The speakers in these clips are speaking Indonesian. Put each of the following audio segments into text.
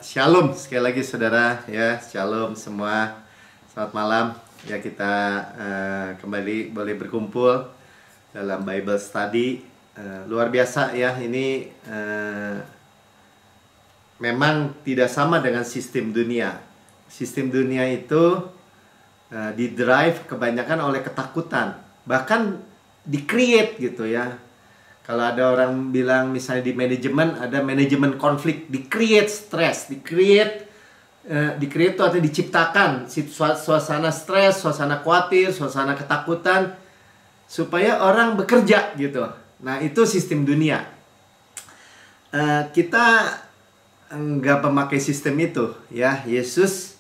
Shalom sekali lagi saudara ya, shalom semua. Selamat malam ya, kita kembali boleh berkumpul dalam Bible study. Luar biasa ya, ini memang tidak sama dengan sistem dunia. Sistem dunia itu didrive kebanyakan oleh ketakutan, bahkan di-create gitu ya. Kalau ada orang bilang misalnya di manajemen ada manajemen konflik, di-create stres, di-create itu artinya diciptakan suasana stres, suasana khawatir, suasana ketakutan supaya orang bekerja gitu. Nah, itu sistem dunia. Kita nggak memakai sistem itu ya. Yesus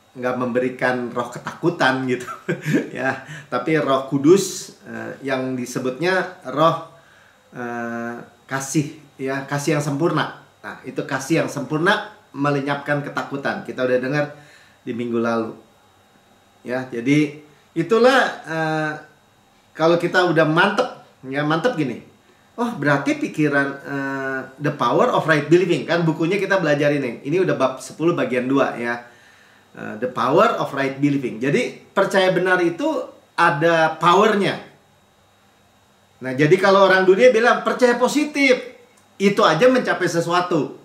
nggak memberikan roh ketakutan gitu ya, tapi Roh Kudus yang disebutnya roh kasih ya, kasih yang sempurna. Nah, itu kasih yang sempurna melenyapkan ketakutan. Kita udah dengar di minggu lalu ya. Jadi itulah kalau kita udah mantep ya, mantep gini, oh berarti pikiran The Power of Right Believing, kan bukunya kita belajar ini udah bab 10 bagian 2 ya. The Power of Right Believing. Jadi percaya benar itu ada powernya. Nah, jadi kalau orang dunia bilang percaya positif, itu aja mencapai sesuatu.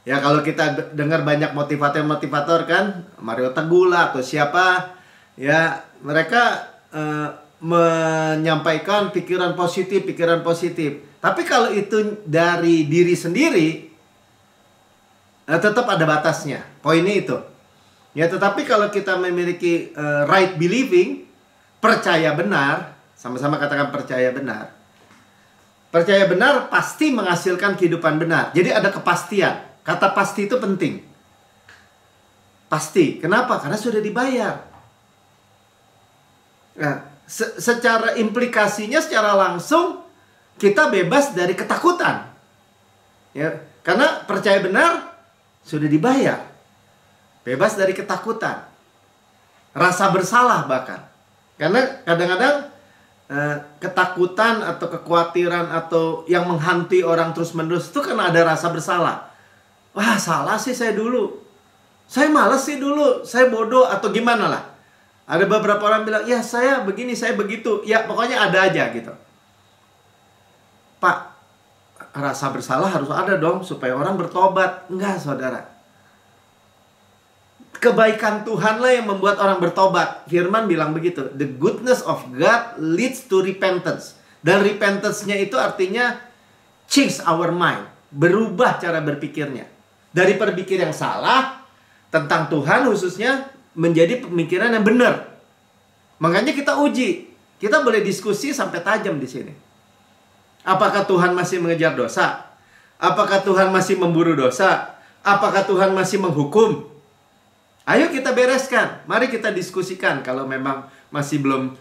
Ya, kalau kita dengar banyak motivator-motivator kan, Mario Tegula atau siapa, ya mereka menyampaikan pikiran positif, pikiran positif. Tapi kalau itu dari diri sendiri, tetap ada batasnya. Poinnya itu. Ya, tetapi kalau kita memiliki right believing, percaya benar, sama-sama katakan percaya benar. Percaya benar pasti menghasilkan kehidupan benar. Jadi ada kepastian. Kata pasti itu penting. Pasti. Kenapa? Karena sudah dibayar. Nah, secara implikasinya, secara langsung, kita bebas dari ketakutan. Ya, karena percaya benar sudah dibayar. Bebas dari ketakutan, rasa bersalah bahkan. Karena kadang-kadang ketakutan atau kekhawatiran atau yang menghantui orang terus-menerus itu karena ada rasa bersalah. Wah, salah sih saya dulu. Saya malas sih dulu. Saya bodoh atau gimana lah. Ada beberapa orang bilang, ya saya begini, saya begitu. Ya pokoknya ada aja gitu. Pak, rasa bersalah harus ada dong supaya orang bertobat. Enggak, saudara. Kebaikan Tuhanlah yang membuat orang bertobat. Firman bilang begitu. The goodness of God leads to repentance. Dan repentance-nya itu artinya change our mind. Berubah cara berpikirnya. Dari berpikir yang salah tentang Tuhan khususnya menjadi pemikiran yang benar. Makanya kita uji. Kita boleh diskusi sampai tajam di sini. Apakah Tuhan masih mengejar dosa? Apakah Tuhan masih memburu dosa? Apakah Tuhan masih menghukum? Ayo kita bereskan. Mari kita diskusikan kalau memang masih belum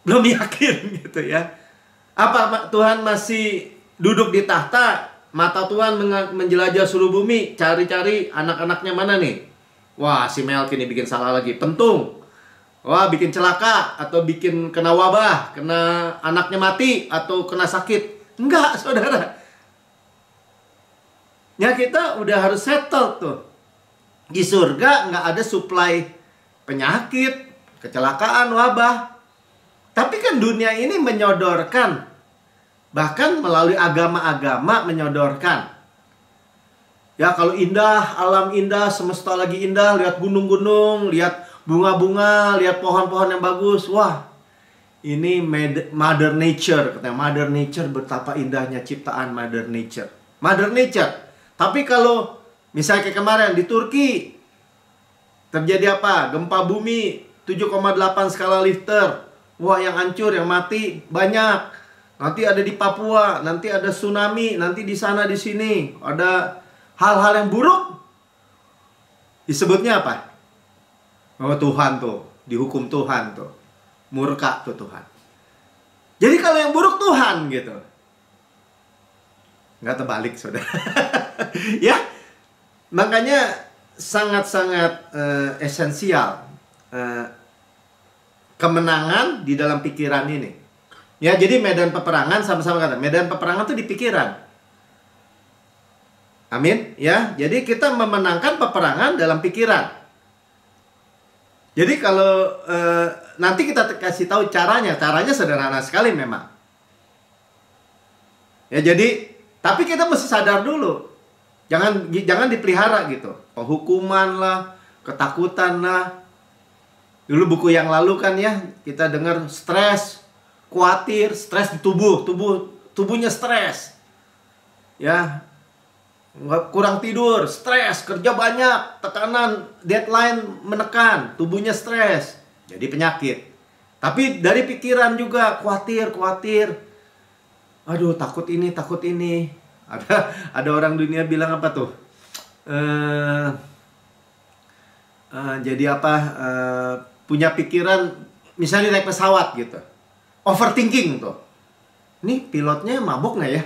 yakin gitu ya. Apa Tuhan masih duduk di tahta? Mata Tuhan menjelajah seluruh bumi, cari-cari anak-anaknya mana nih? Wah, si Melki ini bikin salah lagi, pentung. Wah, bikin celaka atau bikin kena wabah, kena anaknya mati atau kena sakit. Enggak, saudara. Ya, kita udah harus settle tuh. Di surga nggak ada supply penyakit, kecelakaan, wabah. Tapi kan dunia ini menyodorkan, bahkan melalui agama-agama menyodorkan. Ya, kalau indah, alam indah, semesta lagi indah, lihat gunung-gunung, lihat bunga-bunga, lihat pohon-pohon yang bagus. Wah, ini Mother Nature, katanya Mother Nature, betapa indahnya ciptaan Mother Nature. Mother Nature. Tapi kalau misalnya kayak kemarin di Turki terjadi apa? Gempa bumi 7,8 skala Richter. Wah, yang hancur, yang mati banyak. Nanti ada di Papua, nanti ada tsunami, nanti di sana di sini ada hal-hal yang buruk. Disebutnya apa? Oh, Tuhan tuh, dihukum Tuhan tuh. Murka tuh Tuhan. Jadi kalau yang buruk Tuhan gitu. Nggak terbalik, saudara. Ya. Makanya sangat-sangat esensial kemenangan di dalam pikiran ini. Ya, jadi medan peperangan sama-sama kata. Medan peperangan itu di pikiran. Amin, ya. Jadi kita memenangkan peperangan dalam pikiran. Jadi kalau nanti kita kasih tahu caranya sederhana sekali memang. Ya, jadi tapi kita mesti sadar dulu. Jangan dipelihara gitu. Penghukuman lah, ketakutan lah. Dulu buku yang lalu kan ya, kita dengar stres, khawatir, stres di tubuhnya stres. Ya, kurang tidur, stres, kerja banyak, tekanan, deadline menekan, tubuhnya stres, jadi penyakit. Tapi dari pikiran juga khawatir. Aduh, takut ini. Ada orang dunia bilang apa tuh? Jadi apa? Punya pikiran, misalnya naik pesawat gitu, overthinking tuh. Ini pilotnya mabuk nggak ya?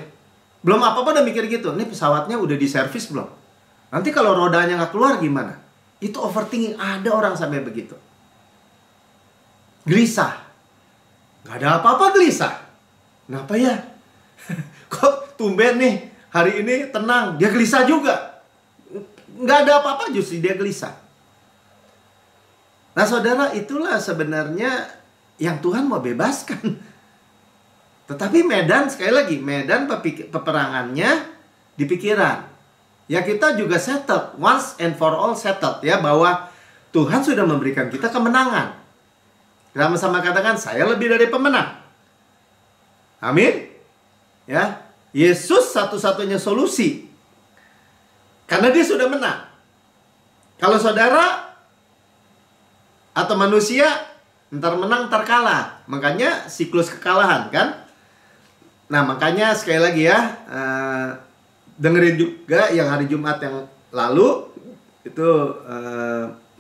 Belum apa-apa udah mikir gitu. Ini pesawatnya udah diservis belum? Nanti kalau rodanya nggak keluar gimana? Itu overthinking. Ada orang sampai begitu. Gelisah. Nggak ada apa-apa gelisah. Kenapa ya? Kok tumben nih hari ini tenang. Dia gelisah juga. Nggak ada apa-apa justru dia gelisah. Nah saudara, itulah sebenarnya yang Tuhan mau bebaskan. Tetapi medan, sekali lagi, medan peperangannya di pikiran. Ya kita juga settled, once and for all settled ya, bahwa Tuhan sudah memberikan kita kemenangan. Sama-sama katakan, saya lebih dari pemenang. Amin. Ya, Yesus satu-satunya solusi. Karena dia sudah menang. Kalau saudara atau manusia, ntar menang, ntar kalah. Makanya siklus kekalahan kan. Nah makanya sekali lagi ya, dengerin juga yang hari Jumat yang lalu. Itu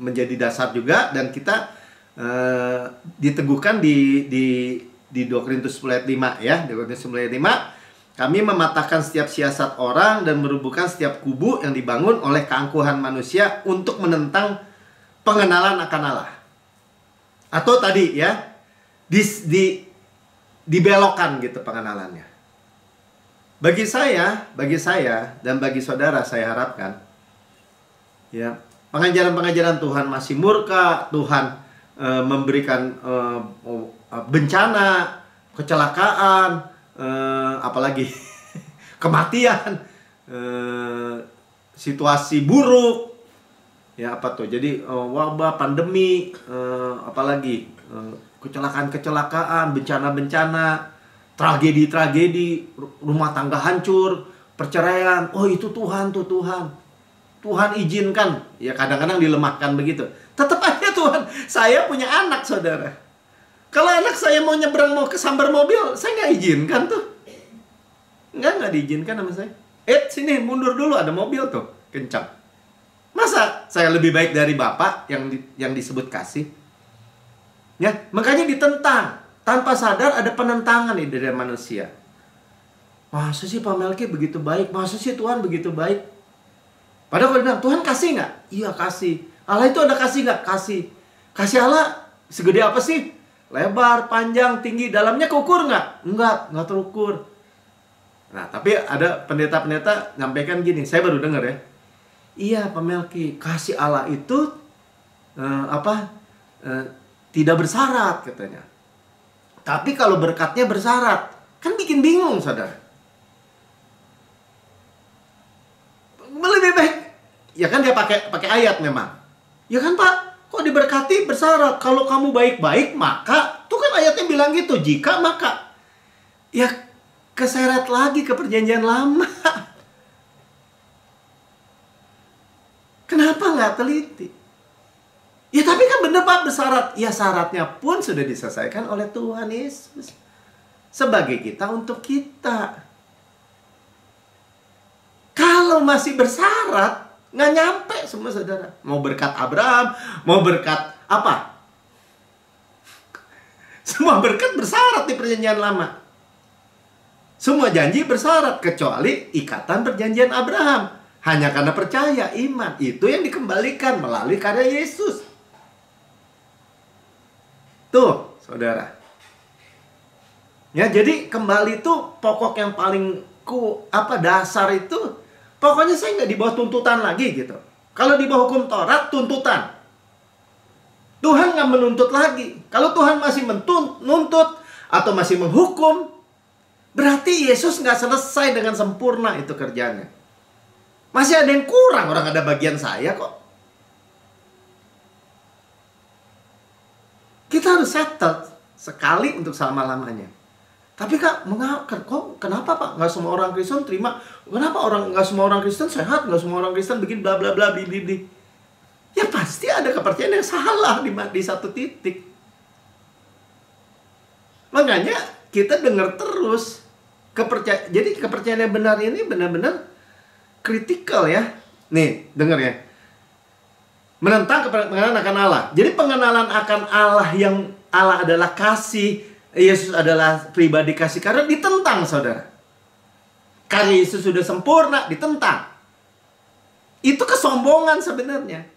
menjadi dasar juga. Dan kita diteguhkan di 2 Korintus 10 ayat 5 ya. 2 Korintus 10 ayat 5. Kami mematahkan setiap siasat orang dan merubuhkan setiap kubu yang dibangun oleh keangkuhan manusia untuk menentang pengenalan akan Allah. Atau tadi ya, dibelokkan gitu pengenalannya. Bagi saya dan bagi saudara, saya harapkan ya, pengajaran-pengajaran Tuhan masih murka, Tuhan memberikan bencana, kecelakaan, apalagi kematian, situasi buruk. Ya apa tuh? Jadi wabah, pandemi, apalagi kecelakaan-kecelakaan, bencana-bencana, tragedi-tragedi, rumah tangga hancur, perceraian. Oh itu Tuhan tuh, Tuhan izinkan. Ya kadang-kadang dilemahkan begitu. Tetap aja Tuhan, saya punya anak saudara. Kalau anak saya mau nyebrang, mau kesambar mobil, saya nggak izinkan tuh. Nggak diizinkan sama saya. Sini mundur dulu, ada mobil tuh, kencang. Masa saya lebih baik dari Bapak yang disebut kasih? Ya, makanya ditentang. Tanpa sadar ada penentangan nih dari manusia. Masa sih Pak Melki begitu baik? Masa sih Tuhan begitu baik? Padahal kalau bilang, Tuhan kasih nggak? Iya kasih. Allah itu ada kasih nggak? Kasih. Kasih Allah segede apa sih? Lebar, panjang, tinggi, dalamnya keukur nggak? Nggak terukur. Nah, tapi ada pendeta-pendeta nyampaikan gini, saya baru dengar ya. Iya Pak Melki, kasih Allah itu tidak bersyarat katanya. Tapi kalau berkatnya bersyarat, kan bikin bingung saudara. Lebih baik, ya kan dia pakai ayat memang. Ya kan Pak, kok diberkati bersyarat? Kalau kamu baik-baik maka, tuh kan ayatnya bilang gitu. Jika maka, ya keseret lagi ke perjanjian lama. Kenapa nggak teliti? Ya tapi kan bener Pak bersyarat. Ya syaratnya pun sudah diselesaikan oleh Tuhan Yesus. Sebagai kita untuk kita. Kalau masih bersyarat, nggak nyampe semua saudara. Mau berkat Abraham, mau berkat apa? Semua berkat bersyarat di perjanjian lama. Semua janji bersyarat kecuali ikatan perjanjian Abraham. Hanya karena percaya, iman. Itu yang dikembalikan melalui karya Yesus. Tuh, saudara. Ya, jadi kembali tuh pokok yang paling dasar itu Pokoknya saya nggak di bawah tuntutan lagi gitu. Kalau di bawah hukum Taurat, tuntutan. Tuhan nggak menuntut lagi. Kalau Tuhan masih menuntut atau masih menghukum, berarti Yesus nggak selesai dengan sempurna itu kerjanya. Masih ada yang kurang, orang ada bagian saya kok. Kita harus settle sekali untuk selama-lamanya. Tapi Kak, kenapa Pak? Nggak semua orang Kristen terima. Kenapa nggak semua orang Kristen sehat? Nggak semua orang Kristen bikin bla bla bla bli bli bli. Ya pasti ada kepercayaan yang salah di satu titik. Makanya kita dengar terus. Jadi kepercayaan yang benar ini benar-benar kritikal ya. Nih, dengar ya. Menentang pengenalan akan Allah. Jadi pengenalan akan Allah yang Allah adalah kasih, Yesus adalah pribadi kasih karena ditentang, saudara. Karya Yesus sudah sempurna, ditentang. Itu kesombongan sebenarnya.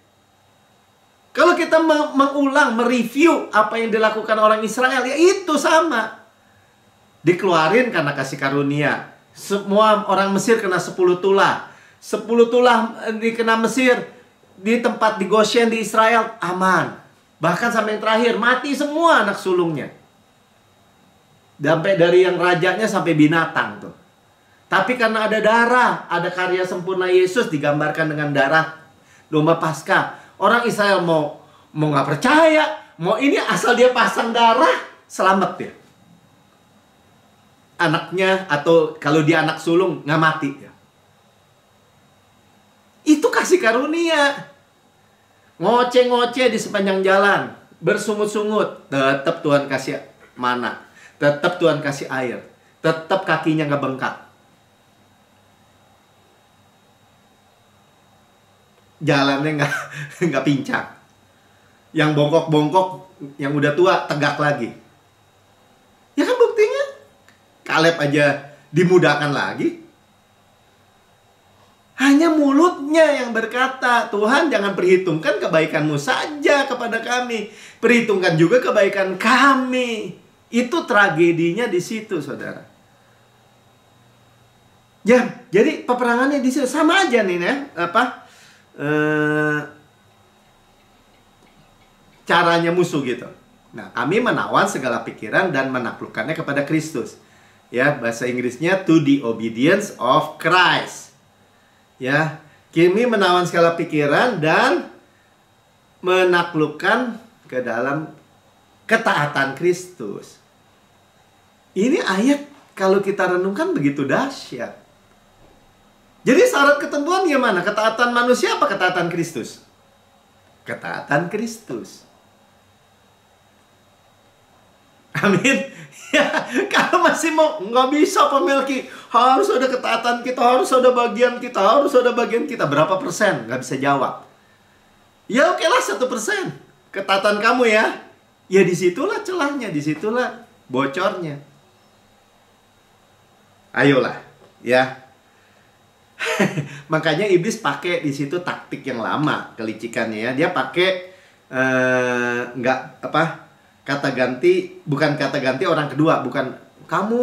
Kalau kita mengulang, mereview apa yang dilakukan orang Israel, ya itu sama. Dikeluarin karena kasih karunia. Semua orang Mesir kena 10 tulah. 10 tulah dikena Mesir. Di tempat di Goshen di Israel, aman. Bahkan sampai yang terakhir, mati semua anak sulungnya. Sampai dari yang rajanya sampai binatang tuh. Tapi karena ada darah, ada karya sempurna Yesus digambarkan dengan darah domba Paskah. Orang Israel mau nggak percaya, mau ini asal dia pasang darah, selamat dia. Anaknya atau kalau dia anak sulung nggak mati ya. Itu kasih karunia. Ngoceh-ngoceh di sepanjang jalan, bersungut-sungut, tetap Tuhan kasih mana. Tetap Tuhan kasih air. Tetap kakinya nggak bengkak. Jalannya nggak pincang. Yang bongkok-bongkok, yang udah tua, tegak lagi. Ya kan buktinya. Kaleb aja dimudahkan lagi. Hanya mulutnya yang berkata, Tuhan jangan perhitungkan kebaikanmu saja kepada kami. Perhitungkan juga kebaikan kami. Itu tragedinya di situ, saudara. Ya, jadi peperangannya di situ sama aja nih ya, caranya musuh gitu. Nah, kami menawan segala pikiran dan menaklukkannya kepada Kristus. Ya, bahasa Inggrisnya to the obedience of Christ. Ya, kami menawan segala pikiran dan menaklukkan ke dalam ketaatan Kristus. Ini ayat kalau kita renungkan begitu dahsyat. Jadi syarat ketentuan gimana? Ketaatan manusia apa ketaatan Kristus? Ketaatan Kristus. Amin. Ya, kalau masih mau nggak bisa Pak Melki, harus ada ketaatan kita, harus ada bagian kita, harus ada bagian kita. Berapa persen? Nggak bisa jawab. Ya oke lah 1%. Ketaatan kamu ya. Ya disitulah celahnya, disitulah bocornya. Ayolah, ya. Makanya iblis pakai di situ taktik yang lama, kelicikannya ya. Dia pakai kata ganti, bukan kata ganti orang kedua, bukan kamu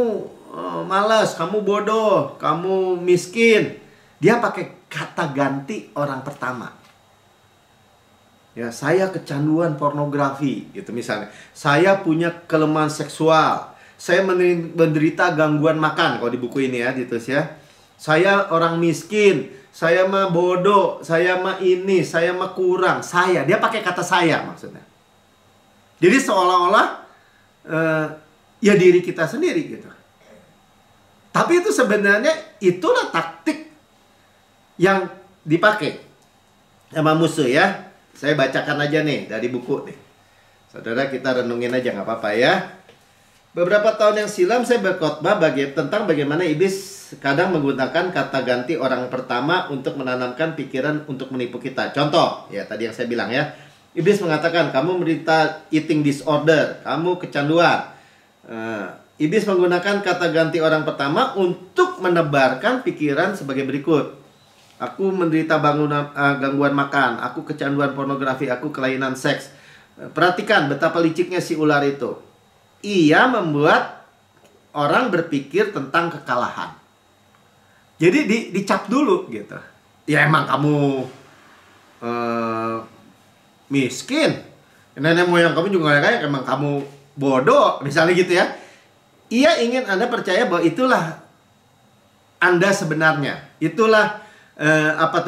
malas, kamu bodoh, kamu miskin. Dia pakai kata ganti orang pertama. Ya, saya kecanduan pornografi, gitu misalnya. Saya punya kelemahan seksual. Saya menderita gangguan makan, kalau di buku ini ya, ditulis ya. Saya orang miskin, saya mah bodoh, saya mah ini, saya mah kurang. Dia pakai kata saya maksudnya. Jadi seolah-olah ya diri kita sendiri gitu. Tapi itu sebenarnya itulah taktik yang dipakai sama musuh ya. Saya bacakan aja nih dari buku nih. Saudara, kita renungin aja nggak apa-apa ya. Beberapa tahun yang silam saya berkhotbah tentang bagaimana iblis kadang menggunakan kata ganti orang pertama untuk menanamkan pikiran untuk menipu kita. Contoh, ya tadi yang saya bilang ya. Iblis mengatakan, kamu menderita eating disorder, kamu kecanduan. Iblis menggunakan kata ganti orang pertama untuk menebarkan pikiran sebagai berikut. Aku menderita gangguan makan, aku kecanduan pornografi, aku kelainan seks. Perhatikan betapa liciknya si ular itu. Ia membuat orang berpikir tentang kekalahan. Jadi dicap dulu gitu. Ya emang kamu miskin. Nenek moyang kamu juga nggak kaya, emang kamu bodoh, misalnya gitu ya. Ia ingin Anda percaya bahwa itulah Anda sebenarnya. Itulah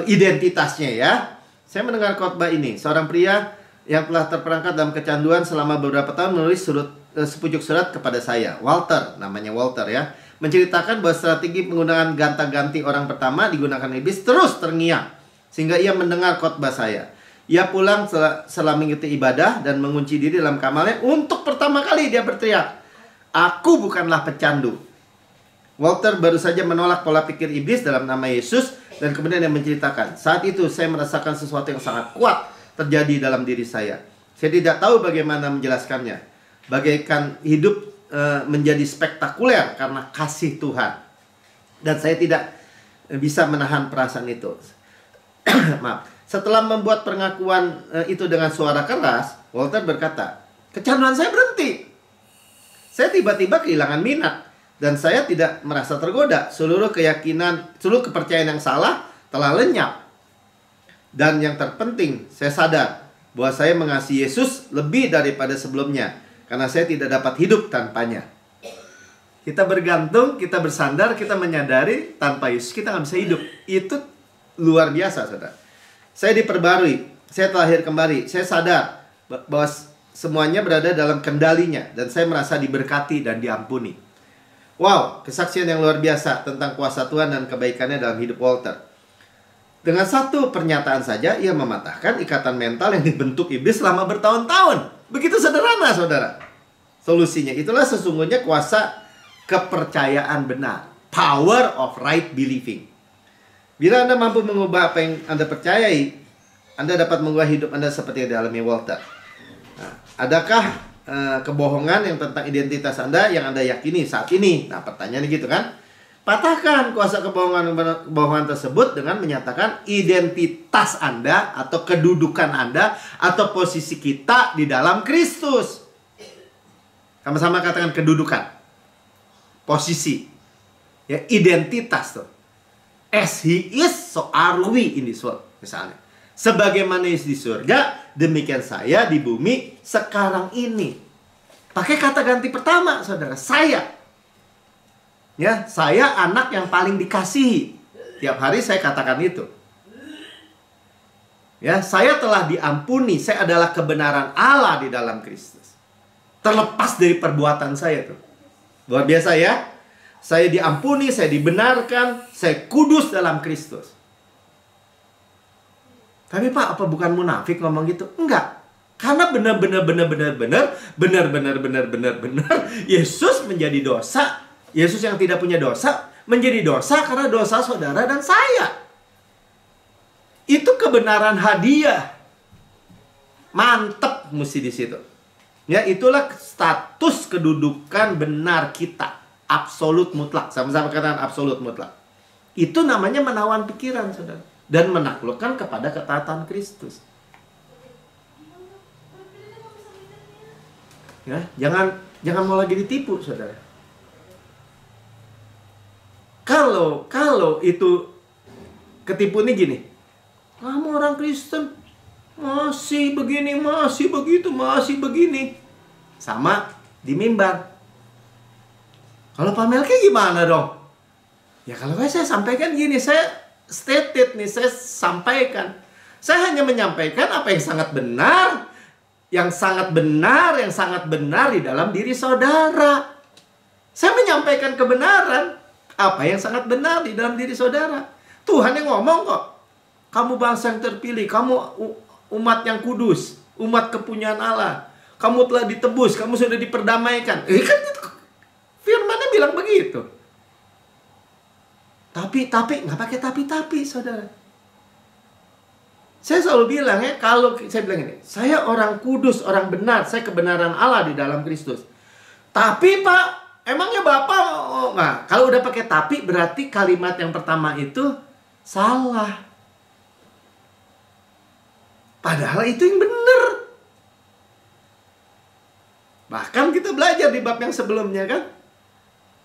identitasnya ya. Saya mendengar khotbah ini. Seorang pria yang telah terperangkap dalam kecanduan selama beberapa tahun menulis sepucuk surat kepada saya. Walter, namanya Walter ya. Menceritakan bahwa strategi penggunaan ganta-ganti orang pertama digunakan iblis terus terngiang. Sehingga ia mendengar khotbah saya. Ia pulang setelah mengikuti ibadah dan mengunci diri dalam kamarnya. Untuk pertama kali dia berteriak, "Aku bukanlah pecandu." Walter baru saja menolak pola pikir iblis dalam nama Yesus. Dan kemudian dia menceritakan, "Saat itu saya merasakan sesuatu yang sangat kuat terjadi dalam diri saya. Saya tidak tahu bagaimana menjelaskannya. Bagaikan hidup menjadi spektakuler karena kasih Tuhan. Dan saya tidak bisa menahan perasaan itu." Maaf. Setelah membuat pengakuan itu dengan suara keras, Walter berkata, "Kecanduan saya berhenti. Saya tiba-tiba kehilangan minat. Dan saya tidak merasa tergoda. Seluruh kepercayaan yang salah telah lenyap. Dan yang terpenting, saya sadar bahwa saya mengasihi Yesus lebih daripada sebelumnya. Karena saya tidak dapat hidup tanpanya." Kita bergantung, kita bersandar, kita menyadari tanpa Yesus kita nggak bisa hidup. Itu luar biasa, saudara. Saya diperbarui, saya telah lahir kembali. Saya sadar bahwa semuanya berada dalam kendalinya. Dan saya merasa diberkati dan diampuni. Wow, kesaksian yang luar biasa tentang kuasa Tuhan dan kebaikannya dalam hidup Walter. Dengan satu pernyataan saja, ia mematahkan ikatan mental yang dibentuk iblis selama bertahun-tahun. Begitu sederhana, saudara. Solusinya, itulah sesungguhnya kuasa kepercayaan benar. Power of right believing. Bila Anda mampu mengubah apa yang Anda percayai, Anda dapat mengubah hidup Anda seperti yang dialami Walter. Nah, adakah kebohongan yang tentang identitas Anda yang Anda yakini saat ini? Nah, pertanyaannya gitu kan. Patahkan kuasa kebohongan tersebut dengan menyatakan identitas Anda atau kedudukan Anda atau posisi kita di dalam Kristus. Sama-sama katakan kedudukan. Posisi. Ya, identitas tuh. As he is, so are we in this world. Misalnya, sebagaimana Yesus di surga, demikian saya di bumi sekarang ini. Pakai kata ganti pertama, saudara. Saya. Ya, saya anak yang paling dikasihi. Tiap hari saya katakan itu. Ya, saya telah diampuni. Saya adalah kebenaran Allah di dalam Kristus. Terlepas dari perbuatan saya tuh. Luar biasa ya. Saya diampuni, saya dibenarkan, saya kudus dalam Kristus. Tapi Pak, apa bukan munafik ngomong gitu? Enggak. Karena benar Yesus menjadi dosa. Yesus yang tidak punya dosa menjadi dosa karena dosa saudara dan saya. Itu kebenaran hadiah. Mantep mesti di situ. Ya, itulah status kedudukan benar kita. Absolut mutlak. Sama-sama katakan absolut mutlak. Itu namanya menawan pikiran, saudara. Dan menaklukkan kepada ketaatan Kristus. Ya, jangan mau lagi ditipu, saudara. Kalau itu ketipu nih gini. Kamu orang Kristen masih begini, masih begitu, masih begini. Sama di mimbar. Kalau Pak Melki gimana dong? Ya kalau saya sampaikan gini, saya stated nih, saya sampaikan. Saya hanya menyampaikan apa yang sangat benar, yang sangat benar di dalam diri saudara. Saya menyampaikan kebenaran, apa yang sangat benar di dalam diri saudara. Tuhan yang ngomong kok. Kamu bangsa yang terpilih, kamu umat yang kudus, umat kepunyaan Allah. Kamu telah ditebus, kamu sudah diperdamaikan. Kan itu firmannya bilang begitu. Tapi nggak pakai tapi, saudara. Saya selalu bilang ya, kalau saya bilang ini, saya orang kudus, orang benar, saya kebenaran Allah di dalam Kristus. Tapi Pak, emangnya Bapak, nah, kalau udah pakai tapi berarti kalimat yang pertama itu salah. Padahal itu yang benar. Bahkan kita belajar di bab yang sebelumnya kan.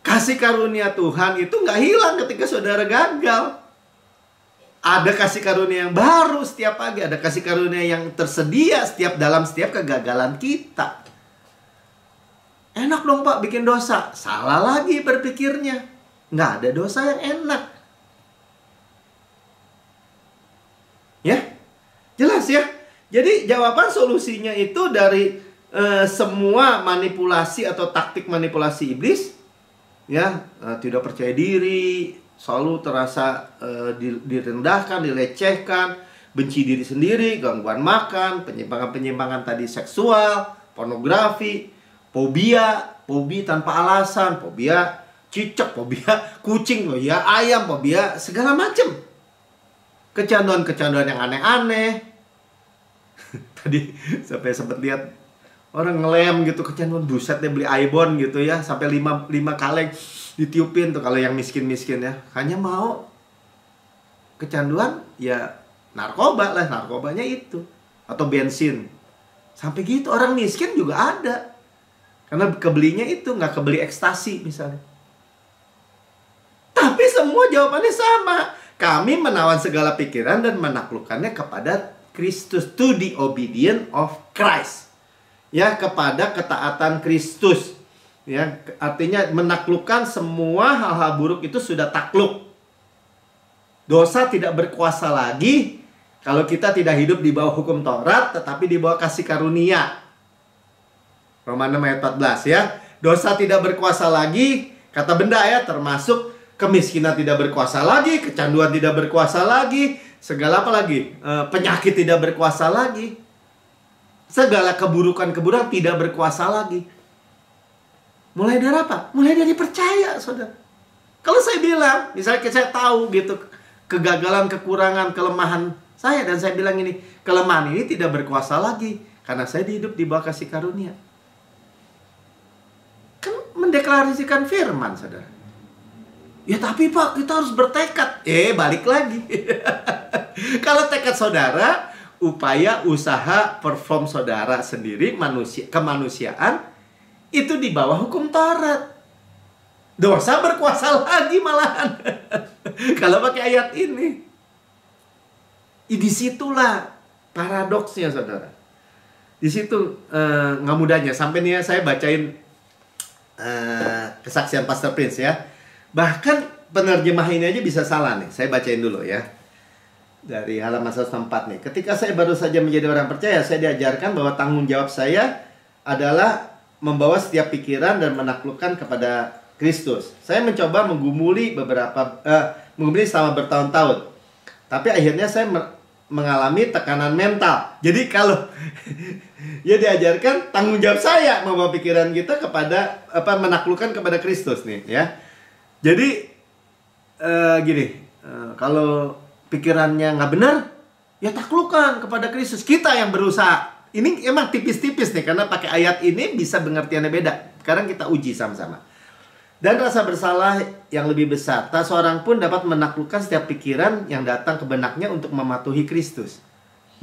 Kasih karunia Tuhan itu nggak hilang ketika saudara gagal. Ada kasih karunia yang baru setiap pagi. Ada kasih karunia yang tersedia dalam setiap kegagalan kita. Enak dong Pak bikin dosa. Salah lagi berpikirnya. Nggak ada dosa yang enak. Ya, jelas ya. Jadi jawaban solusinya itu dari semua manipulasi atau taktik manipulasi iblis. Ya, tidak percaya diri, selalu terasa direndahkan, dilecehkan, benci diri sendiri, gangguan makan, penyimpangan-penyimpangan tadi seksual, pornografi, fobia tanpa alasan, fobia cicak, fobia kucing, fobia ayam, fobia segala macam. Kecanduan-kecanduan yang aneh-aneh. Tadi sampai sempat lihat orang ngelem gitu, kecanduan, buset dia beli Ibon gitu ya, sampai 5 kaleng ditiupin tuh kalau yang miskin-miskin ya. Hanya mau kecanduan ya narkoba lah, narkobanya itu. Atau bensin. Sampai gitu orang miskin juga ada. Karena kebelinya itu, nggak kebeli ekstasi misalnya. Tapi semua jawabannya sama. Kami menawan segala pikiran dan menaklukkannya kepada Kristus, to the obedience of Christ. Ya, kepada ketaatan Kristus. Ya, artinya menaklukkan semua hal-hal buruk itu sudah takluk. Dosa tidak berkuasa lagi kalau kita tidak hidup di bawah hukum Taurat, tetapi di bawah kasih karunia. Roma 6 ayat 14 ya. Dosa tidak berkuasa lagi, kata benda ya, termasuk kemiskinan tidak berkuasa lagi, kecanduan tidak berkuasa lagi, segala apa lagi? Penyakit tidak berkuasa lagi. Segala keburukan-keburukan tidak berkuasa lagi. Mulai dari apa? Mulai dari percaya, saudara. Kalau saya bilang, misalnya saya tahu gitu, kegagalan, kekurangan, kelemahan saya, dan saya bilang ini, kelemahan ini tidak berkuasa lagi, karena saya hidup di bawah kasih karunia. Kan mendeklarasikan firman, saudara. Ya tapi Pak, kita harus bertekad. Balik lagi. Kalau tekad saudara, upaya, usaha, perform saudara sendiri, kemanusiaan, itu di bawah hukum Taurat. Dosa berkuasa lagi malahan. Kalau pakai ayat ini. Disitulah paradoksnya, saudara. Di situ nggak mudahnya. Sampai nih ya, saya bacain kesaksian Pastor Prince ya. Bahkan penerjemah ini aja bisa salah nih. Saya bacain dulu ya. Dari halaman 104 nih. Ketika saya baru saja menjadi orang percaya, saya diajarkan bahwa tanggung jawab saya adalah membawa setiap pikiran dan menaklukkan kepada Kristus. Saya mencoba menggumuli selama bertahun-tahun. Tapi akhirnya saya mengalami tekanan mental. Jadi kalau ya diajarkan tanggung jawab saya membawa pikiran kita kepada menaklukkan kepada Kristus nih ya. Jadi kalau pikirannya nggak benar, ya taklukkan kepada Kristus. Kita yang berusaha. Ini emang tipis-tipis nih, karena pakai ayat ini bisa pengertiannya beda. Sekarang kita uji sama-sama. Dan rasa bersalah yang lebih besar, tak seorang pun dapat menaklukkan setiap pikiran yang datang ke benaknya untuk mematuhi Kristus.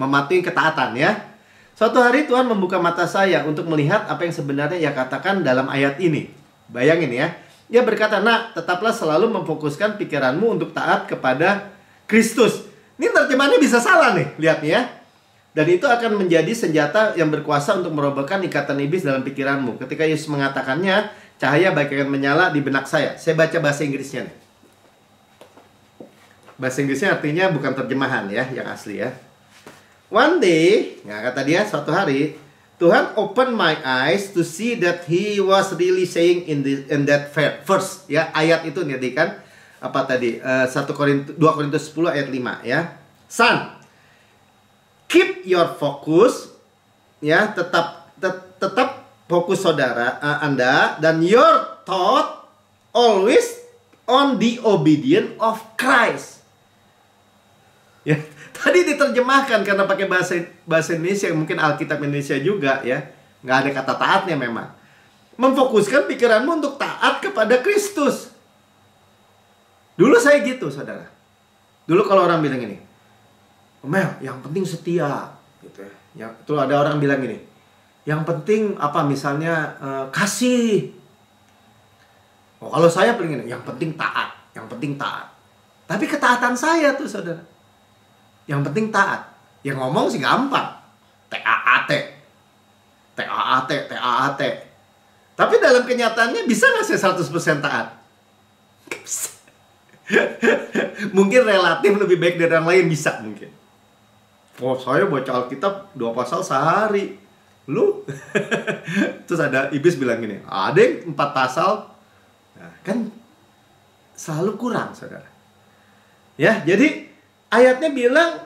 Mematuhi ketaatan ya. Suatu hari Tuhan membuka mata saya untuk melihat apa yang sebenarnya ia katakan dalam ayat ini. Bayangin ya. Ia berkata, "Nak, tetaplah selalu memfokuskan pikiranmu untuk taat kepada Kristus." Ini terjemahannya bisa salah nih, lihat ya. Dan itu akan menjadi senjata yang berkuasa untuk merobohkan ikatan iblis dalam pikiranmu. Ketika Yesus mengatakannya, cahaya bagaikan menyala di benak saya. Saya baca bahasa Inggrisnya nih. Bahasa Inggrisnya artinya bukan terjemahan ya, yang asli ya. One day, kata dia, suatu hari, Tuhan open my eyes to see that He was really saying in that verse ya, ayat itu nih kan apa tadi 2 Korintus 10 ayat 5 ya. Son, keep your focus ya, tetap fokus saudara Anda dan your thought always on the obedience of Christ. Ya, tadi diterjemahkan karena pakai bahasa Indonesia, mungkin Alkitab Indonesia juga ya. Nggak ada kata taatnya memang. Memfokuskan pikiranmu untuk taat kepada Kristus. Dulu saya gitu, saudara. Dulu kalau orang bilang ini, Mel, yang penting setia gitu ya. Itu ada orang bilang gini, yang penting apa misalnya kasih. Oh, kalau saya pengen yang penting taat, yang penting taat. Tapi ketaatan saya tuh, saudara, yang penting taat. Yang ngomong sih gampang. T-A-A-T. T-A-A-T, T-A-A-T. Tapi dalam kenyataannya bisa nggak saya 100% taat? Nggak bisa. Mungkin relatif lebih baik dari orang lain, bisa mungkin. Oh, saya baca Alkitab 2 pasal sehari. Lu? Terus ada iblis bilang gini, ada yang 4 pasal. Nah, kan selalu kurang, saudara. Ya, jadi ayatnya bilang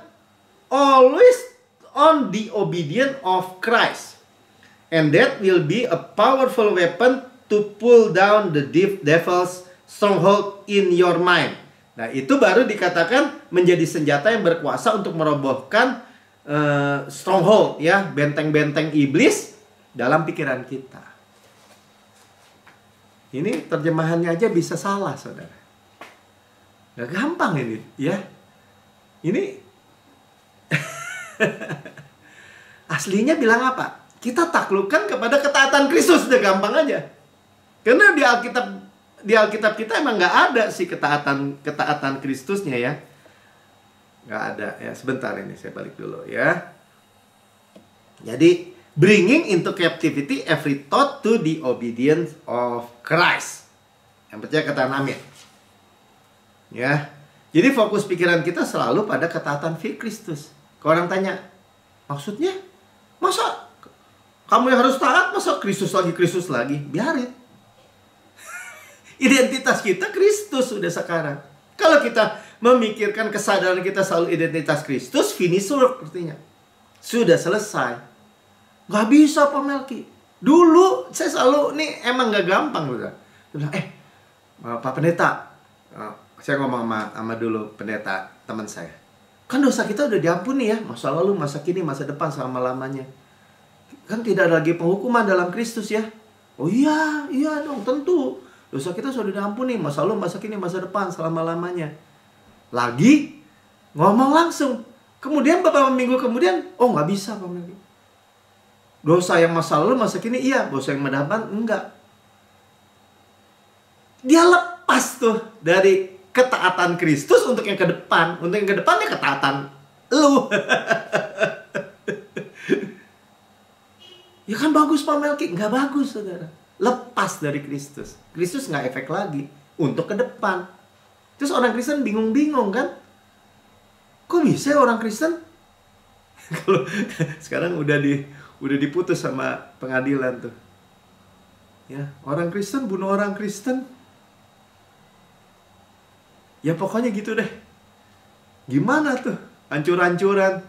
always on the obedience of Christ, and that will be a powerful weapon to pull down the devil's stronghold in your mind. Nah, itu baru dikatakan menjadi senjata yang berkuasa untuk merobohkan stronghold, ya, benteng-benteng iblis dalam pikiran kita. Ini terjemahannya aja bisa salah, saudara. Gak gampang ini, ya. Ini aslinya bilang apa? Kita taklukkan kepada ketaatan Kristus, udah gampang aja. Karena di Alkitab kita emang nggak ada sih ketaatan Kristusnya, ya. Nggak ada, ya. Sebentar ini saya balik dulu, ya. Jadi bringing into captivity every thought to the obedience of Christ. Yang percaya katakan amin. Ya. Jadi fokus pikiran kita selalu pada ketaatan Kristus. Kalau orang tanya, maksudnya? Masa kamu yang harus taat, masa Kristus lagi? Biarin. Identitas kita Kristus sudah sekarang. Kalau kita memikirkan kesadaran kita selalu identitas Kristus, finish work artinya. Sudah selesai. Gak bisa, Pak Melki. Dulu saya selalu, nih emang gak gampang. Dia bilang, Pak Pendeta, saya ngomong sama dulu pendeta teman saya. Kan dosa kita udah diampuni, ya. Masa lalu, masa kini, masa depan, selama-lamanya. Kan tidak ada lagi penghukuman dalam Kristus, ya. Oh iya dong, tentu. Dosa kita sudah diampuni, masa lalu, masa kini, masa depan, selama-lamanya. Lagi ngomong langsung. Kemudian beberapa minggu kemudian, oh nggak bisa, Pak Melki. Dosa yang masa lalu, masa kini, iya. Dosa yang mendepan, enggak. Dia lepas tuh dari ketaatan Kristus untuk yang ke depan. Untuk yang ke depannya ketaatan lu. Ya kan bagus, Pak Melki. Nggak bagus, saudara. Lepas dari Kristus. Kristus nggak efek lagi untuk ke depan. Terus orang Kristen bingung-bingung, kan? Kok bisa orang Kristen? Kalau sekarang udah diputus sama pengadilan tuh. Ya, orang Kristen bunuh orang Kristen. Ya pokoknya gitu deh. Gimana tuh? Hancur-hancuran.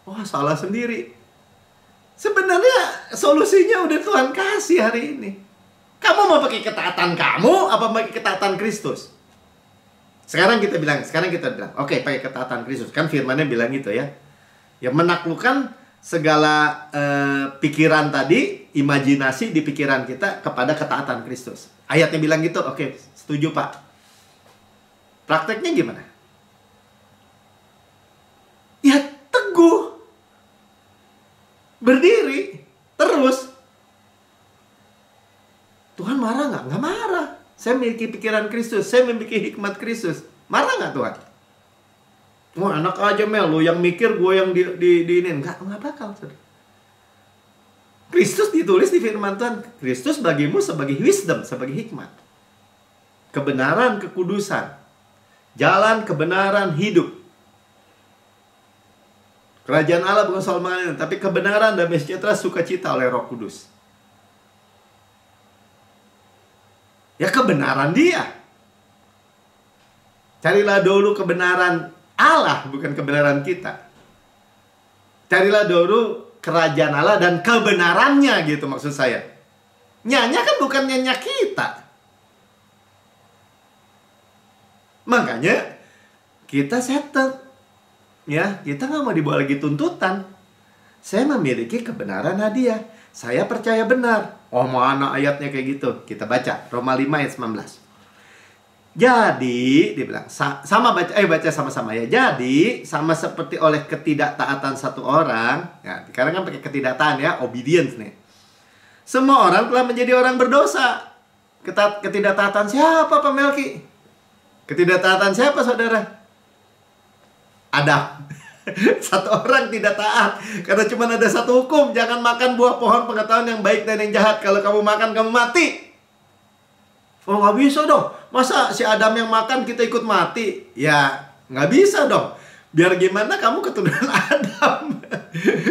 Wah, salah sendiri. Sebenarnya solusinya udah Tuhan kasih hari ini. Kamu mau pakai ketaatan kamu apa pakai ketaatan Kristus? Sekarang kita bilang, oke, pakai ketaatan Kristus. Kan firmannya bilang gitu, ya. Ya, menaklukkan segala pikiran tadi, imajinasi di pikiran kita kepada ketaatan Kristus. Ayatnya bilang gitu, oke, setuju, Pak. Prakteknya gimana? Ya, teguh. Berdiri. Terus. Tuhan marah nggak? Nggak marah. Saya memiliki pikiran Kristus. Saya memiliki hikmat Kristus. Marah nggak Tuhan? Wah, enak aja, Mel. Lu yang mikir, gue yang diinin. Nggak bakal. Kristus ditulis di firman Tuhan. Kristus bagimu sebagai wisdom, sebagai hikmat. Kebenaran, kekudusan. Jalan, kebenaran, hidup. Kerajaan Allah bukan soal makanan, tapi kebenaran, damai sejahtera, sukacita oleh Roh Kudus. Ya, kebenaran Dia. Carilah dulu kebenaran Allah, bukan kebenaran kita. Carilah dulu kerajaan Allah dan kebenarannya, gitu maksud saya. Nyanya kan bukan nyanya kita. Makanya kita settle. Ya, kita nggak mau dibawa lagi tuntutan. Saya memiliki kebenaran hadiah. Saya percaya benar. Oh, mana ayatnya kayak gitu? Kita baca Roma 5 ayat 19. Jadi, dia bilang, baca sama-sama ya. Jadi, sama seperti oleh ketidaktaatan satu orang, ya, sekarang kan pakai ketidaktaatan, ya, obedience nih. Semua orang telah menjadi orang berdosa. Ketidaktaatan siapa, Pak Melki? Ketidaktaatan siapa, saudara? Adam. Satu orang tidak taat karena cuma ada satu hukum, jangan makan buah pohon pengetahuan yang baik dan yang jahat. Kalau kamu makan, kamu mati. Oh, nggak bisa dong. Masa si Adam yang makan kita ikut mati? Ya, nggak bisa dong. Biar gimana kamu keturunan Adam.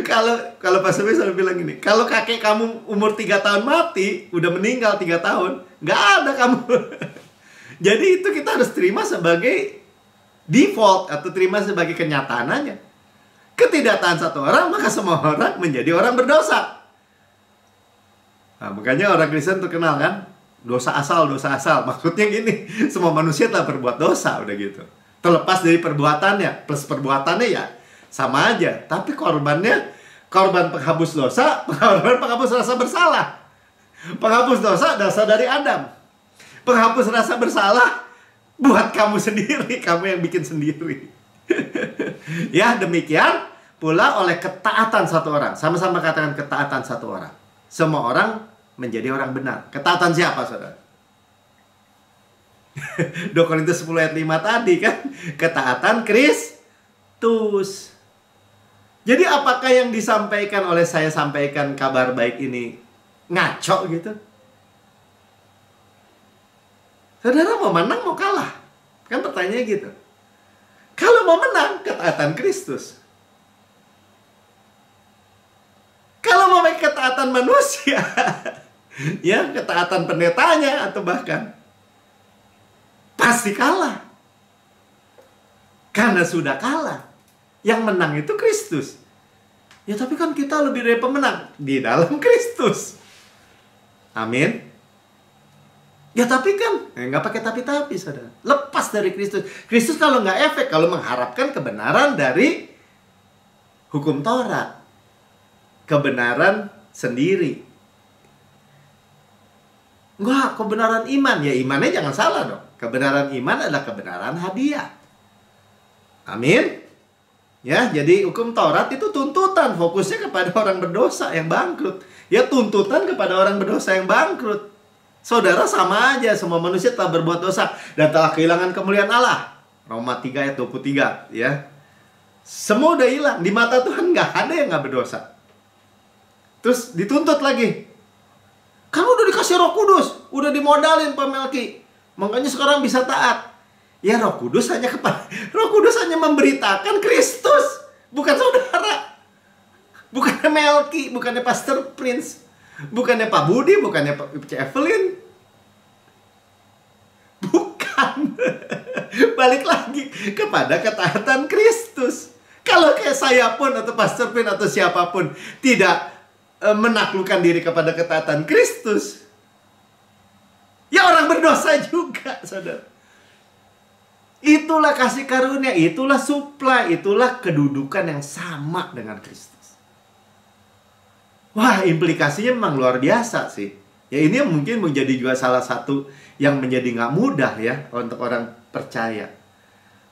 Kalau Pak Sebi selalu bilang gini, kalau kakek kamu umur 3 tahun mati, udah meninggal 3 tahun, nggak ada kamu. Jadi itu kita harus terima sebagai default atau terima sebagai kenyataannya. Ketidaktaatan satu orang, maka semua orang menjadi orang berdosa. Nah, makanya orang Kristen terkenal kan, dosa asal, dosa asal. Maksudnya gini, semua manusia telah berbuat dosa, udah gitu. Terlepas dari perbuatannya, plus perbuatannya ya sama aja. Tapi korbannya, korban penghapus dosa, korban penghapus rasa bersalah. Penghapus dosa dasar dari Adam. Penghapus rasa bersalah buat kamu sendiri, kamu yang bikin sendiri. Ya, demikian pula oleh ketaatan satu orang. Sama-sama katakan ketaatan satu orang. Semua orang menjadi orang benar. Ketaatan siapa, saudara? 2 Korintus 10 ayat 5 tadi kan, ketaatan Kristus. Jadi apakah yang disampaikan oleh saya sampaikan kabar baik ini ngaco gitu? Saudara mau menang mau kalah? Kan pertanyaannya gitu. Kalau mau menang, ketaatan Kristus. Kalau mau pakai ketaatan manusia, ya ketaatan pendetanya atau bahkan pasti kalah. Karena sudah kalah. Yang menang itu Kristus. Ya tapi kan kita lebih dari pemenang di dalam Kristus. Amin. Ya tapi kan, nggak pakai tapi-tapi, saudara. Lepas dari Kristus. Kristus kalau nggak efek, kalau mengharapkan kebenaran dari hukum Taurat. Kebenaran sendiri. Enggak, kebenaran iman. Ya imannya jangan salah dong. Kebenaran iman adalah kebenaran hadiah. Amin. Ya, jadi hukum Taurat itu tuntutan. Fokusnya kepada orang berdosa yang bangkrut. Ya, tuntutan kepada orang berdosa yang bangkrut. Saudara sama aja, semua manusia telah berbuat dosa dan telah kehilangan kemuliaan Allah. Roma 3 ayat 23, ya. Semua udah hilang, di mata Tuhan nggak ada yang nggak berdosa. Terus dituntut lagi. Kamu udah dikasih Roh Kudus, udah dimodalin Pak Melki. Makanya sekarang bisa taat. Ya Roh Kudus hanya memberitakan Kristus, bukan saudara. Bukannya Melki, bukannya Pastor Prince. Bukannya Pak Budi, bukannya Pak Evelyn. Bukan. Balik lagi kepada ketaatan Kristus. Kalau kayak saya pun atau Pastor Prince atau siapapun tidak menaklukkan diri kepada ketaatan Kristus, ya orang berdosa juga, saudara. Itulah kasih karunia, itulah supply, itulah kedudukan yang sama dengan Kristus. Wah, implikasinya memang luar biasa sih. Ya ini mungkin menjadi juga salah satu yang menjadi nggak mudah ya untuk orang percaya.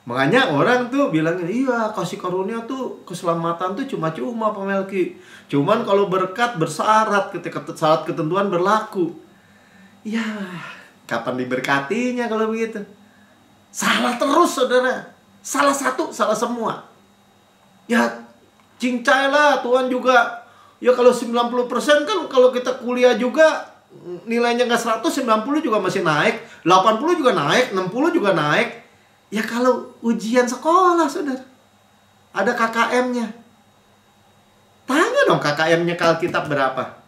Makanya orang tuh bilang, iya kasih karunia tuh keselamatan tuh cuma-cuma Pak Melki. Cuman kalau berkat bersyarat ketika syarat ketentuan berlaku. Ya, kapan diberkatinya kalau begitu? Salah terus, saudara. Salah satu, salah semua. Ya, cincai lah Tuhan juga. Ya kalau 90% kan kalau kita kuliah juga nilainya nggak 100, 90 juga masih naik. 80 juga naik, 60 juga naik. Ya kalau ujian sekolah, saudara. Ada KKM-nya. Tanya dong KKM-nya ke Alkitab berapa?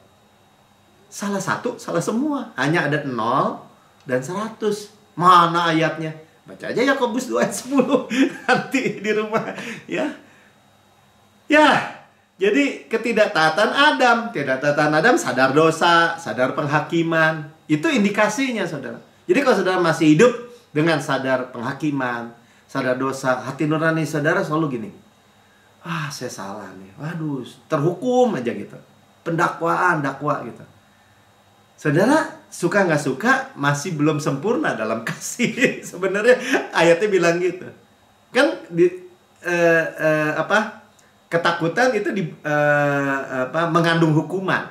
Salah satu, salah semua. Hanya ada 0 dan 100. Mana ayatnya? Baca aja Yakobus 2 ayat 10 nanti di rumah. Ya. Jadi ketidaktaatan Adam. Ketidaktaatan Adam sadar dosa, sadar penghakiman. Itu indikasinya, saudara. Jadi kalau saudara masih hidup dengan sadar penghakiman, sadar dosa, hati nurani saudara selalu gini. Ah, saya salah nih. Waduh, terhukum aja gitu. Pendakwaan, dakwa gitu. Saudara, suka nggak suka, masih belum sempurna dalam kasih. Sebenarnya ayatnya bilang gitu. Kan ketakutan itu mengandung hukuman.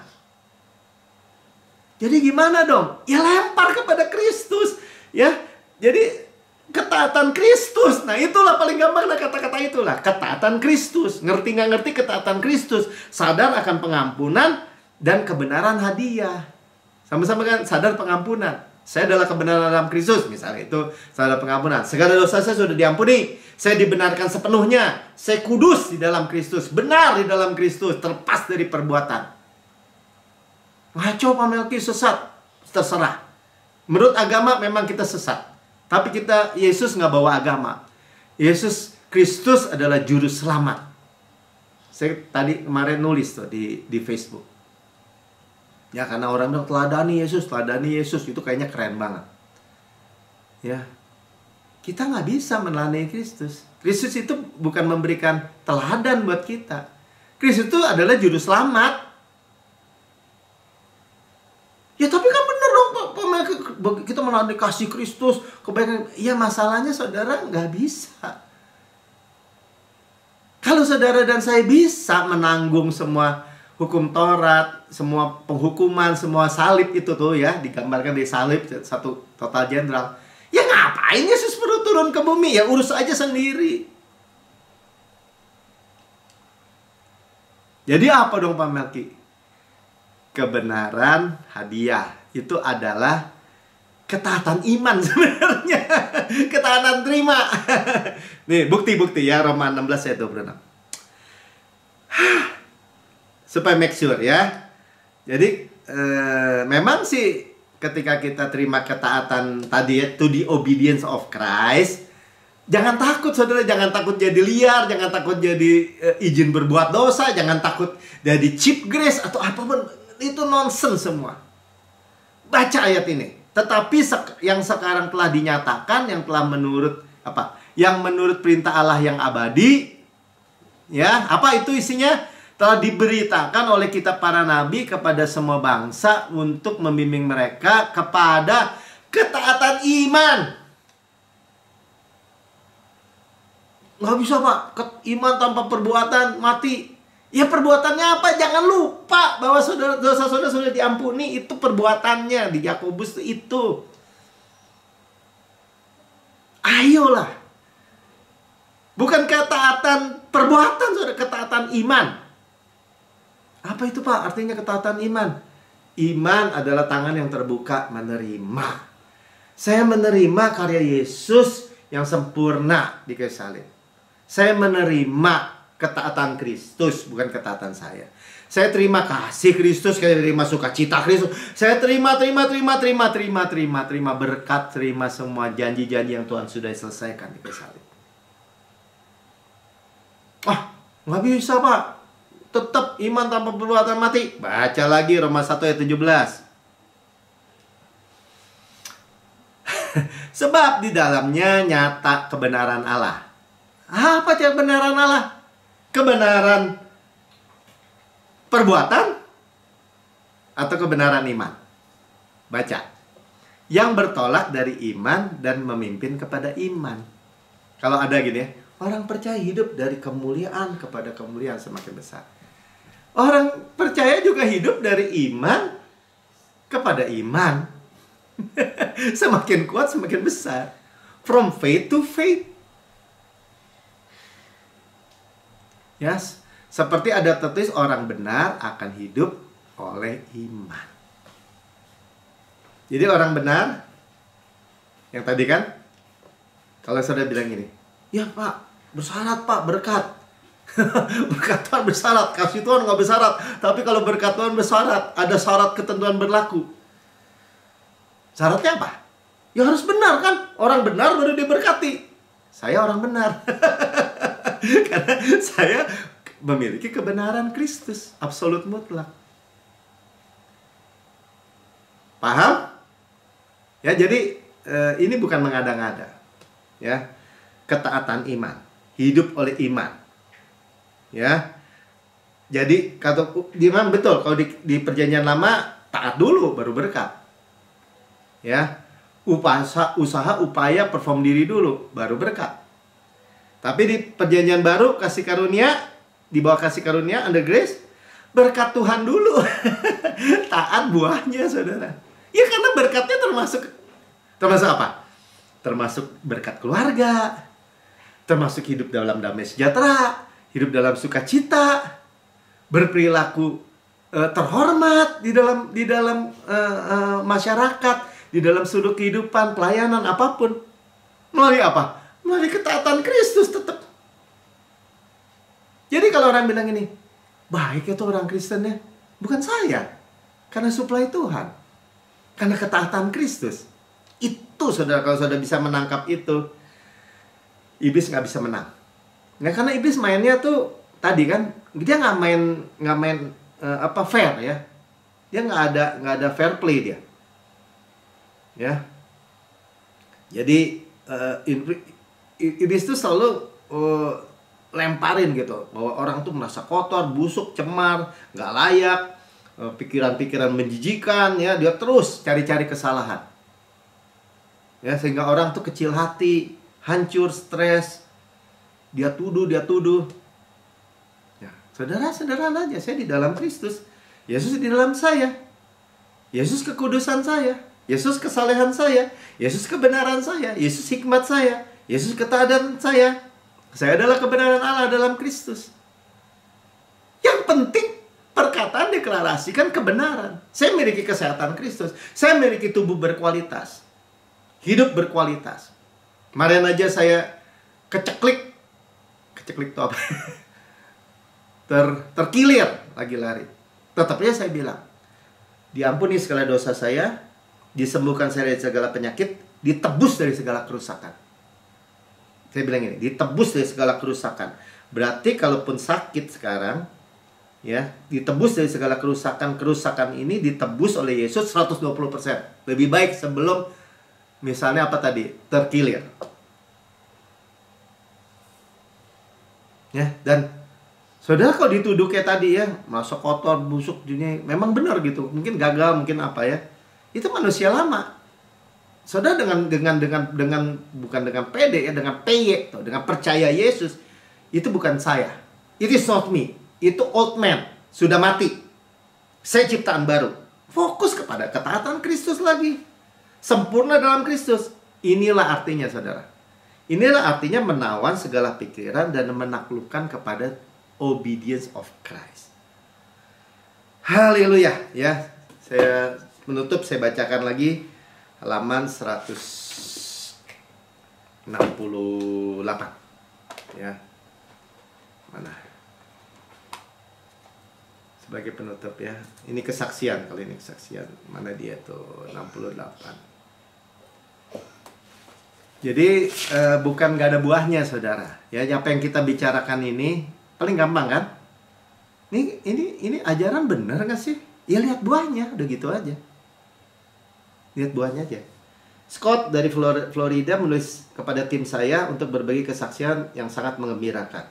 Jadi gimana dong? Ya lempar kepada Kristus. Ya, jadi ketaatan Kristus. Nah, itulah paling gampang lah kata-kata itulah. Ketaatan Kristus. Ngerti nggak ngerti ketaatan Kristus. Sadar akan pengampunan dan kebenaran hadiah. Sama-sama kan sadar pengampunan. Saya adalah kebenaran dalam Kristus. Misalnya itu sadar pengampunan. Segala dosa saya sudah diampuni. Saya dibenarkan sepenuhnya. Saya kudus di dalam Kristus. Benar di dalam Kristus. Terlepas dari perbuatan. Ngaco Pak Melki, sesat. Terserah. Menurut agama memang kita sesat. Tapi Yesus nggak bawa agama. Yesus Kristus adalah juru selamat. Saya tadi kemarin nulis tuh di Facebook. Ya, karena orang bilang teladani Yesus. Itu kayaknya keren banget. Ya, kita nggak bisa meneladani Kristus. Kristus itu bukan memberikan teladan buat kita. Kristus itu adalah juru selamat. Ya tapi kan bener dong Pak, kita meneladani kasih Kristus, kebaikan. Ya masalahnya saudara nggak bisa. Kalau saudara dan saya bisa menanggung semua hukum Taurat, semua penghukuman, semua salib itu tuh ya, digambarkan di salib satu total jenderal. Ya ngapain Yesus perlu turun ke bumi? Ya urus aja sendiri. Jadi apa dong Pak Melki? Kebenaran hadiah itu adalah ketaatan iman sebenarnya. Ketaatan terima. Nih bukti-bukti ya, Roma 16 ayat 26. Supaya make sure ya. Jadi memang sih ketika kita terima ketaatan tadi ya, to the obedience of Christ, jangan takut saudara, jangan takut jadi liar, jangan takut jadi izin berbuat dosa, jangan takut jadi cheap grace atau apapun. Itu nonsense semua. Baca ayat ini. Tetapi yang sekarang telah dinyatakan, yang telah menurut apa? Yang menurut perintah Allah yang abadi. Ya, apa itu isinya? Telah diberitakan oleh kitab para nabi kepada semua bangsa untuk membimbing mereka kepada ketaatan iman. Nggak bisa Pak, iman tanpa perbuatan mati. Ya perbuatannya apa? Jangan lupa bahwa dosa saudara sudah diampuni. Itu perbuatannya di Yakobus itu. Ayolah. Bukan ketaatan perbuatan, saudara, ketaatan iman. Apa itu Pak? Artinya ketaatan iman. Iman adalah tangan yang terbuka menerima. Saya menerima karya Yesus yang sempurna di kayu salib. Saya menerima ketaatan Kristus, bukan ketaatan saya. Saya terima kasih Kristus, saya terima sukacita Kristus. Saya terima berkat, terima semua janji-janji yang Tuhan sudah selesaikan di kayu salib. Nggak bisa Pak. Tetap iman tanpa perbuatan mati. Baca lagi Roma 1 ayat 17. Sebab di dalamnya nyata kebenaran Allah. Apa kebenaran Allah? Kebenaran perbuatan atau kebenaran iman? Baca. Yang bertolak dari iman dan memimpin kepada iman. Kalau ada gini ya, orang percaya hidup dari kemuliaan kepada kemuliaan semakin besar. Orang percaya juga hidup dari iman kepada iman. Semakin kuat semakin besar. From faith to faith. Yes. Seperti ada tertulis, orang benar akan hidup oleh iman. Jadi orang benar, yang tadi kan, kalau saudara bilang gini, ya Pak, bersyarat Pak, berkat. Berkat Tuhan bersyarat, kasih Tuhan nggak bersyarat. Tapi kalau berkat Tuhan bersyarat, ada syarat ketentuan berlaku. Syaratnya apa? Ya harus benar kan? Orang benar baru diberkati. Saya orang benar. Karena saya memiliki kebenaran Kristus, absolut mutlak. Paham? Ya, jadi ini bukan mengada-ngada. Ya. Ketaatan iman, hidup oleh iman. Ya. Jadi kata iman betul, kalau di perjanjian lama taat dulu baru berkat. Ya. Usaha upaya perform diri dulu baru berkat. Tapi di perjanjian baru kasih karunia, di bawah kasih karunia under grace, berkat Tuhan dulu. Taat buahnya, saudara. Ya karena berkatnya termasuk apa? Termasuk berkat keluarga, termasuk hidup dalam damai sejahtera, hidup dalam sukacita, berperilaku terhormat di dalam masyarakat, di dalam sudut kehidupan, pelayanan apapun. Melalui apa? Melalui ketaatan Kristus tetap. Jadi kalau orang bilang ini, baik itu orang Kristen ya, bukan saya. Karena suplai Tuhan. Karena ketaatan Kristus. Itu saudara, kalau saudara bisa menangkap itu, iblis nggak bisa menang. Nah, karena iblis mainnya tuh tadi kan, dia nggak main fair ya. Dia nggak ada fair play dia. Ya. Jadi iblis tuh selalu lemparin gitu, bahwa orang tuh merasa kotor, busuk, cemar, nggak layak, pikiran-pikiran menjijikan, ya, dia terus cari-cari kesalahan, ya, sehingga orang tuh kecil hati, hancur, stres, dia tuduh, ya, saudara aja, saya di dalam Kristus, Yesus di dalam saya, Yesus kekudusan saya, Yesus kesalehan saya, Yesus kebenaran saya, Yesus hikmat saya, Yesus ketaatan saya adalah kebenaran Allah dalam Kristus. Yang penting perkataan deklarasikan kebenaran. Saya memiliki kesehatan Kristus. Saya memiliki tubuh berkualitas. Hidup berkualitas. Kemarin aja saya keceklik. Keceklik itu apa? Terkilir lagi lari. Tetapnya saya bilang, diampuni segala dosa saya, disembuhkan saya dari segala penyakit, ditebus dari segala kerusakan. Saya bilang ini, ditebus dari segala kerusakan. Berarti kalaupun sakit sekarang, ya, ditebus dari segala kerusakan ini ditebus oleh Yesus 120%. Lebih baik sebelum misalnya apa tadi? Terkilir. Ya, dan saudara kalau dituduh kayak tadi ya, merasa kotor, busuk dunia, memang benar gitu. Mungkin gagal, mungkin apa ya. Itu manusia lama. Saudara bukan dengan pede ya, dengan PY, dengan percaya Yesus, itu bukan saya. It is not me. Itu old man, sudah mati. Saya ciptaan baru. Fokus kepada ketaatan Kristus lagi. Sempurna dalam Kristus. Inilah artinya, saudara. Inilah artinya menawan segala pikiran dan menaklukkan kepada obedience of Christ. Haleluya, ya. Saya menutup, saya bacakan lagi halaman 168. Ya. Mana? Sebagai penutup ya. Ini kesaksian, kali ini kesaksian. Mana dia tuh? 68. Jadi bukan gak ada buahnya, saudara. Ya, apa yang kita bicarakan ini paling gampang kan? Ini ajaran benar gak sih? Ya lihat buahnya, udah gitu aja. Lihat buahnya aja. Scott dari Florida menulis kepada tim saya untuk berbagi kesaksian yang sangat menggembirakan.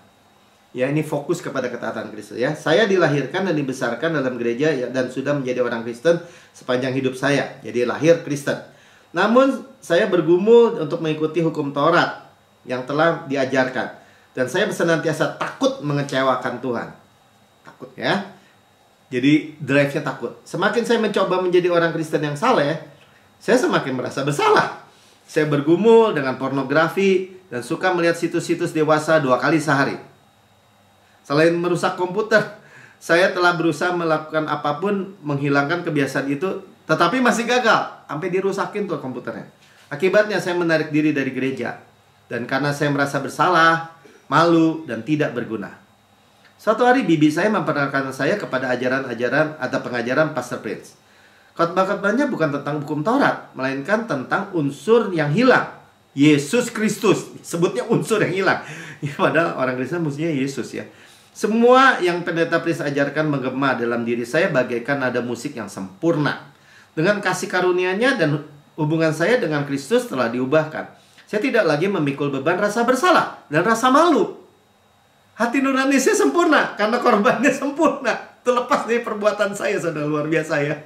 Ya, ini fokus kepada ketaatan Kristus ya. Saya dilahirkan dan dibesarkan dalam gereja ya, dan sudah menjadi orang Kristen sepanjang hidup saya. Jadi lahir Kristen. Namun saya bergumul untuk mengikuti hukum Taurat yang telah diajarkan. Dan saya senantiasa takut mengecewakan Tuhan. Takut ya. Jadi drive-nya takut. Semakin saya mencoba menjadi orang Kristen yang saleh, saya semakin merasa bersalah. Saya bergumul dengan pornografi dan suka melihat situs-situs dewasa 2 kali sehari. Selain merusak komputer, saya telah berusaha melakukan apapun menghilangkan kebiasaan itu, tetapi masih gagal. Sampai dirusakin tuh komputernya. Akibatnya saya menarik diri dari gereja. Dan karena saya merasa bersalah, malu, dan tidak berguna. Suatu hari bibi saya memperkenalkan saya kepada ajaran-ajaran atau pengajaran Pastor Prince. Khotbah-khotbahnya bukan tentang hukum Taurat, melainkan tentang unsur yang hilang. Yesus Kristus. Sebutnya unsur yang hilang. Ya, padahal orang Kristen mestinya Yesus ya. Semua yang pendeta Prince ajarkan menggema dalam diri saya bagaikan nada musik yang sempurna. Dengan kasih karunia-Nya dan hubungan saya dengan Kristus telah diubahkan. Saya tidak lagi memikul beban rasa bersalah dan rasa malu. Hati nurani saya sempurna karena korbannya sempurna. Terlepas dari perbuatan saya, saudara, luar biasa ya.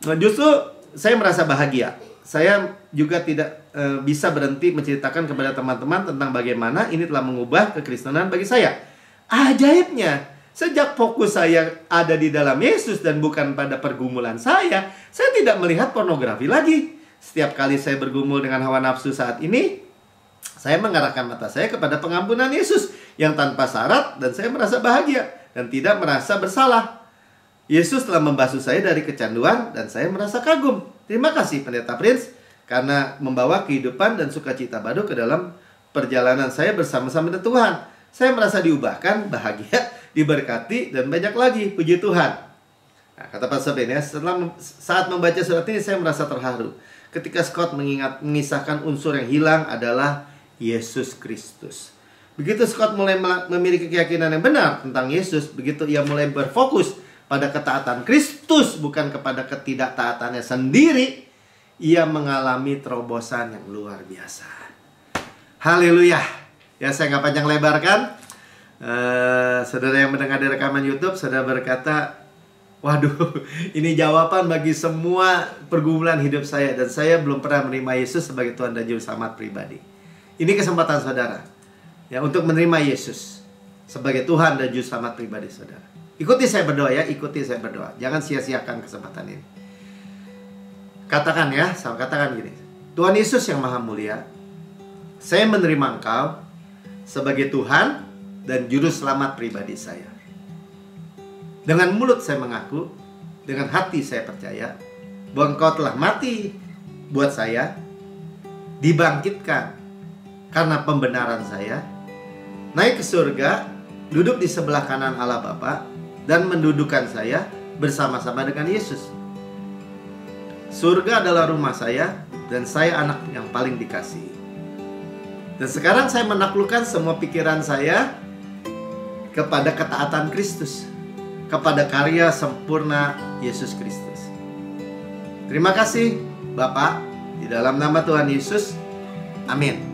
Nah, justru saya merasa bahagia. Saya juga tidak bisa berhenti menceritakan kepada teman-teman tentang bagaimana ini telah mengubah kekristenan bagi saya. Ajaibnya, Sejak fokus saya ada di dalam Yesus dan bukan pada pergumulan saya tidak melihat pornografi lagi. Setiap kali saya bergumul dengan hawa nafsu saat ini, saya mengarahkan mata saya kepada pengampunan Yesus yang tanpa syarat, dan saya merasa bahagia dan tidak merasa bersalah. Yesus telah membasuh saya dari kecanduan dan saya merasa kagum. Terima kasih Pendeta Prince karena membawa kehidupan dan sukacita baru ke dalam perjalanan saya bersama-sama dengan Tuhan. Saya merasa diubahkan, bahagia, diberkati, dan banyak lagi. Puji Tuhan. Nah, kata Pastor Ben ya, saat membaca surat ini saya merasa terharu ketika Scott mengisahkan unsur yang hilang adalah Yesus Kristus. Begitu Scott mulai memiliki keyakinan yang benar tentang Yesus, begitu ia mulai berfokus pada ketaatan Kristus bukan kepada ketidaktaatannya sendiri, ia mengalami terobosan yang luar biasa. Haleluya. Ya, saya nggak panjang lebarkan. Saudara yang mendengar di rekaman YouTube, saudara berkata, waduh, ini jawaban bagi semua pergumulan hidup saya, dan saya belum pernah menerima Yesus sebagai Tuhan dan Juru Selamat pribadi. Ini kesempatan saudara ya untuk menerima Yesus sebagai Tuhan dan Juru Selamat pribadi saudara. Ikuti saya berdoa ya, ikuti saya berdoa. Jangan sia-siakan kesempatan ini. Katakan ya, saya katakan gini. Tuhan Yesus yang Maha Mulia, saya menerima Engkau sebagai Tuhan dan Juru Selamat pribadi saya. Dengan mulut saya mengaku, dengan hati saya percaya bahwa Engkau telah mati buat saya, dibangkitkan karena pembenaran saya, naik ke surga, duduk di sebelah kanan Allah Bapa, dan mendudukan saya bersama-sama dengan Yesus. Surga adalah rumah saya, dan saya anak yang paling dikasihi. Dan sekarang saya menaklukkan semua pikiran saya kepada ketaatan Kristus, kepada karya sempurna Yesus Kristus. Terima kasih Bapak, di dalam nama Tuhan Yesus. Amin.